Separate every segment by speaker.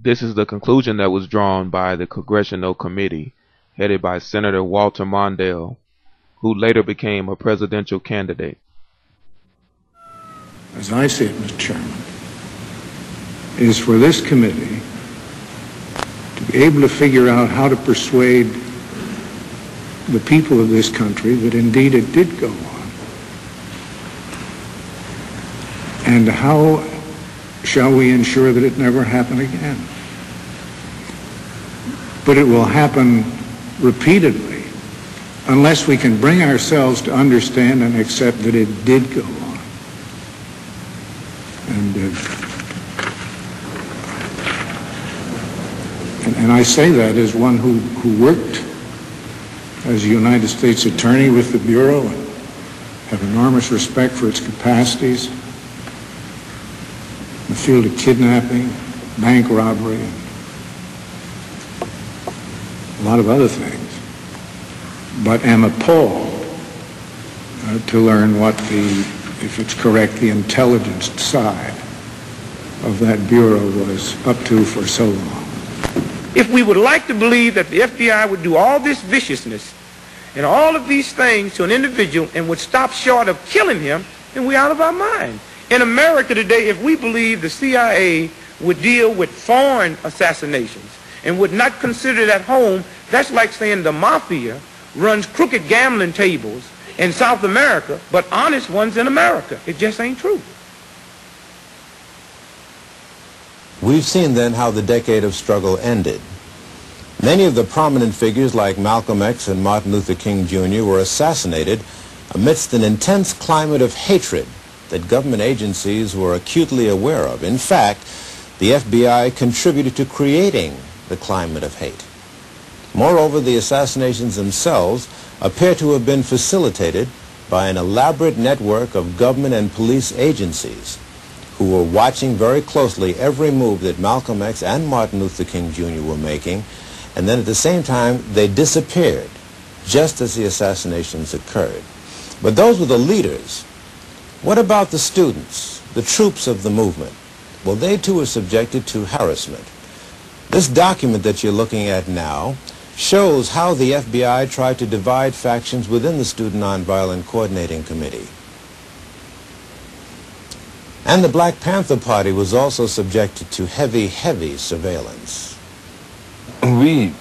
Speaker 1: This is the conclusion that was drawn by the Congressional Committee, headed by Senator Walter Mondale, who later became a presidential candidate.
Speaker 2: As I see it, Mr. Chairman, is for this committee to be able to figure out how to persuade the people of this country that indeed it did go on. And how shall we ensure that it never happen again? But it will happen repeatedly unless we can bring ourselves to understand and accept that it did go on. And I say that as one who worked as a United States Attorney with the Bureau and have enormous respect for its capacities in the field of kidnapping, bank robbery, and a lot of other things, but am appalled to learn what if it's correct, the intelligence side of that Bureau was up to for so long.
Speaker 3: If we would like to believe that the FBI would do all this viciousness and all of these things to an individual and would stop short of killing him, then we're out of our mind. In America today, if we believe the CIA would deal with foreign assassinations and would not consider it at home, that's like saying the mafia runs crooked gambling tables in South America, but honest ones in America. It just ain't true.
Speaker 4: We've seen then how the decade of struggle ended. Many of the prominent figures like Malcolm X and Martin Luther King Jr. were assassinated amidst an intense climate of hatred that government agencies were acutely aware of. In fact, the FBI contributed to creating the climate of hate. Moreover, the assassinations themselves appear to have been facilitated by an elaborate network of government and police agencies who were watching very closely every move that Malcolm X and Martin Luther King Jr. were making, and then at the same time they disappeared just as the assassinations occurred. But those were the leaders. What about the students, the troops of the movement? Well, they too were subjected to harassment. This document that you're looking at now shows how the FBI tried to divide factions within the Student Nonviolent Coordinating Committee. And the Black Panther Party was also subjected to heavy, heavy surveillance.
Speaker 5: We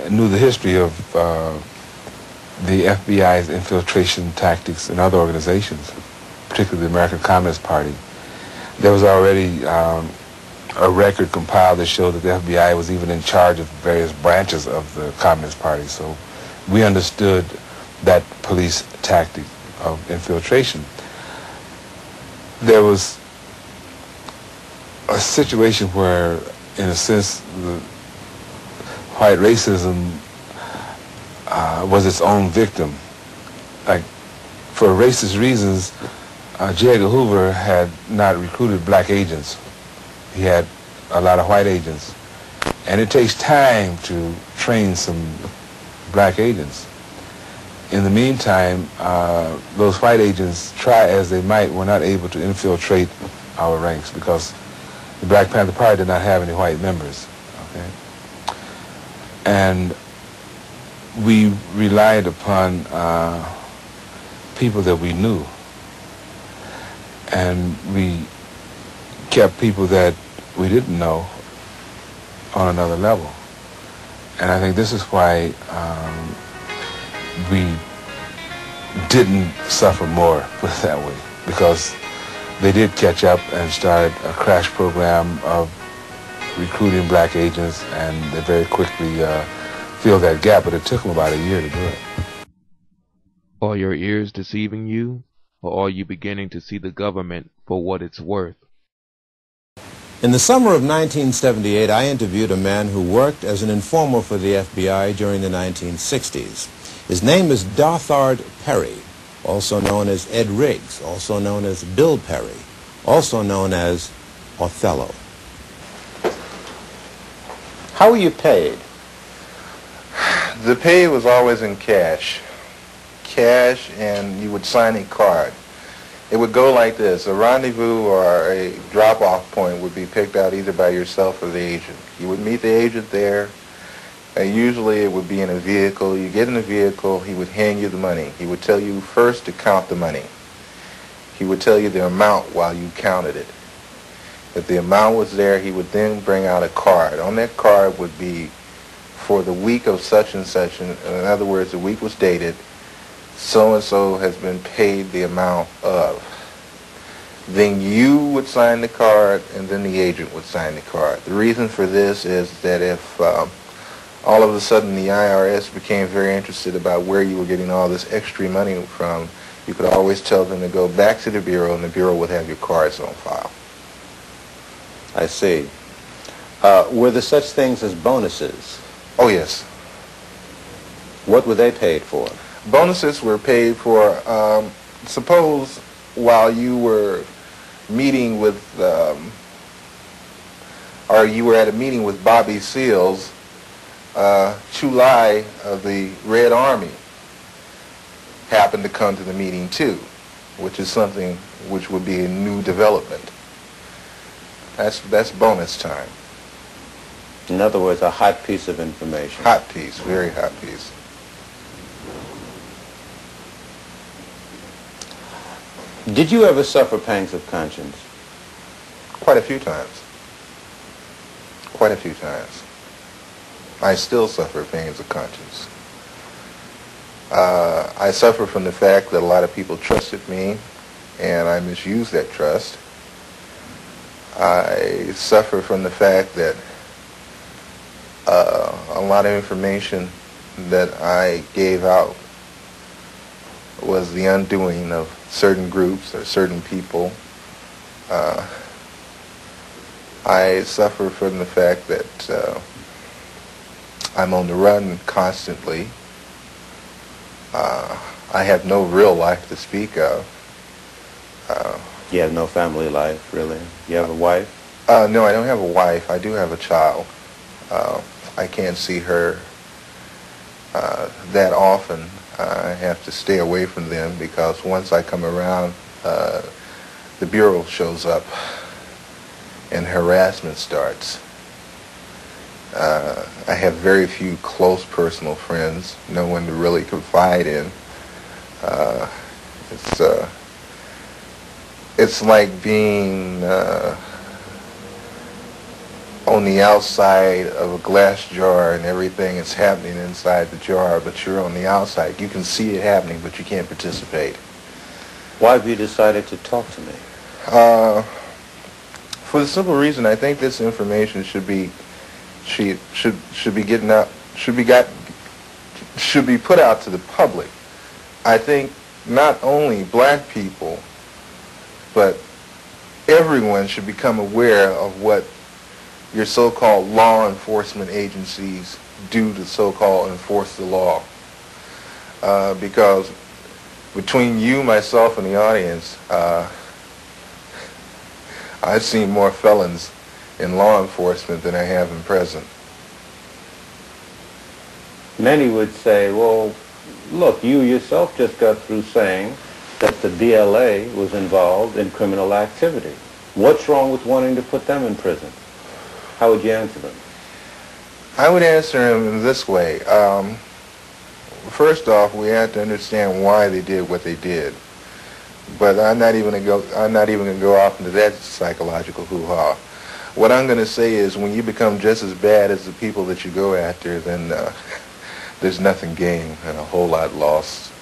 Speaker 5: knew the history of the FBI's infiltration tactics in other organizations, particularly the American Communist Party. There was already a record compiled that showed that the FBI was even in charge of various branches of the Communist Party. So we understood that police tactic of infiltration. There was a situation where, in a sense, the white racism was its own victim. Like, for racist reasons, J. Edgar Hoover had not recruited black agents. He had a lot of white agents. And it takes time to train some black agents. In the meantime, those white agents, try as they might, were not able to infiltrate our ranks because the Black Panther Party did not have any white members. Okay? And we relied upon people that we knew. And we kept people that we didn't know on another level. And I think this is why we didn't suffer more, put it that way, because they did catch up and start a crash program of recruiting black agents, and they very quickly filled that gap, but it took them about a year to do it.
Speaker 1: Are your ears deceiving you, or are you beginning to see the government for what it's worth?
Speaker 4: In the summer of 1978, I interviewed a man who worked as an informer for the FBI during the 1960s. His name is Dothard Perry, also known as Ed Riggs, also known as Bill Perry, also known as Othello.
Speaker 6: How were you paid?
Speaker 7: The pay was always in cash. Cash, and you would sign a card. It would go like this. A rendezvous or a drop-off point would be picked out either by yourself or the agent. You would meet the agent there. Usually it would be in a vehicle. You get in the vehicle, he would hand you the money. He would tell you first to count the money. He would tell you the amount while you counted it. If the amount was there, he would then bring out a card. On that card would be for the week of such and such. In other words, the week was dated. So-and-so has been paid the amount of. Then you would sign the card, and then the agent would sign the card. The reason for this is that if all of a sudden the IRS became very interested about where you were getting all this extra money from, you could always tell them to go back to the Bureau, and the Bureau would have your cards on file.
Speaker 6: I see. Were there such things as bonuses?
Speaker 7: Oh, yes.
Speaker 6: What were they paid for?
Speaker 7: Bonuses were paid for, suppose while you were meeting with, or you were at a meeting with Bobby Seals, Chulai of the Red Army happened to come to the meeting too, which is something which would be a new development. That's bonus time.
Speaker 6: In other words, a hot piece of information.
Speaker 7: Hot piece, very hot piece.
Speaker 6: Did you ever suffer pangs of conscience?
Speaker 7: Quite a few times. Quite a few times. I still suffer pains of conscience. I suffer from the fact that a lot of people trusted me, and I misused that trust. I suffer from the fact that a lot of information that I gave out was the undoing of certain groups or certain people. I suffer from the fact that I'm on the run constantly. I have no real life to speak of.
Speaker 6: You have no family life, really? You have a wife?
Speaker 7: No, I don't have a wife. I do have a child. I can't see her that often. I have to stay away from them because once I come around, the Bureau shows up and harassment starts. I have very few close personal friends, no one to really confide in. It's like being on the outside of a glass jar and everything is happening inside the jar, but you're on the outside. You can see it happening, but you can't participate.
Speaker 6: Why have you decided to talk to me?
Speaker 7: For the simple reason, I think this information should be getting out, should be put out to the public. I think not only black people, but everyone should become aware of what your so-called law enforcement agencies do to so-called enforce the law. Because between you, myself, and the audience, I've seen more felons in law enforcement than I have in prison.
Speaker 6: Many would say, well, look, you yourself just got through saying that the DLA was involved in criminal activity. What's wrong with wanting to put them in prison? How would you answer them?
Speaker 7: I would answer them in this way. First off, we have to understand why they did what they did. But I'm not even going to go off into that psychological hoo-ha. What I'm going to say is when you become just as bad as the people that you go after, then there's nothing gained and a whole lot lost.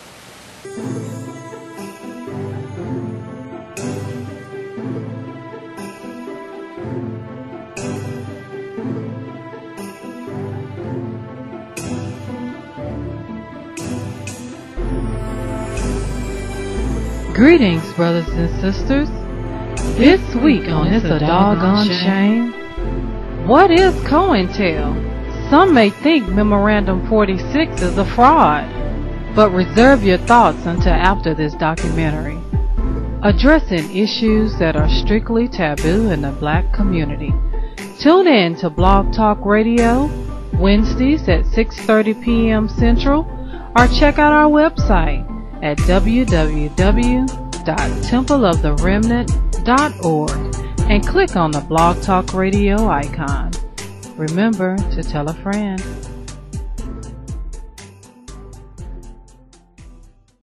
Speaker 8: Greetings, brothers and sisters. This week on It's a Doggone Shame, what is COINTEL? Some may think Memorandum 46 is a fraud, but reserve your thoughts until after this documentary, addressing issues that are strictly taboo in the black community. Tune in to Blog Talk Radio, Wednesdays at 6:30 p.m. Central, or check out our website at www.cointelltr.com. www.templeoftheremnant.org and click on the Blog Talk Radio icon. Remember to tell a friend.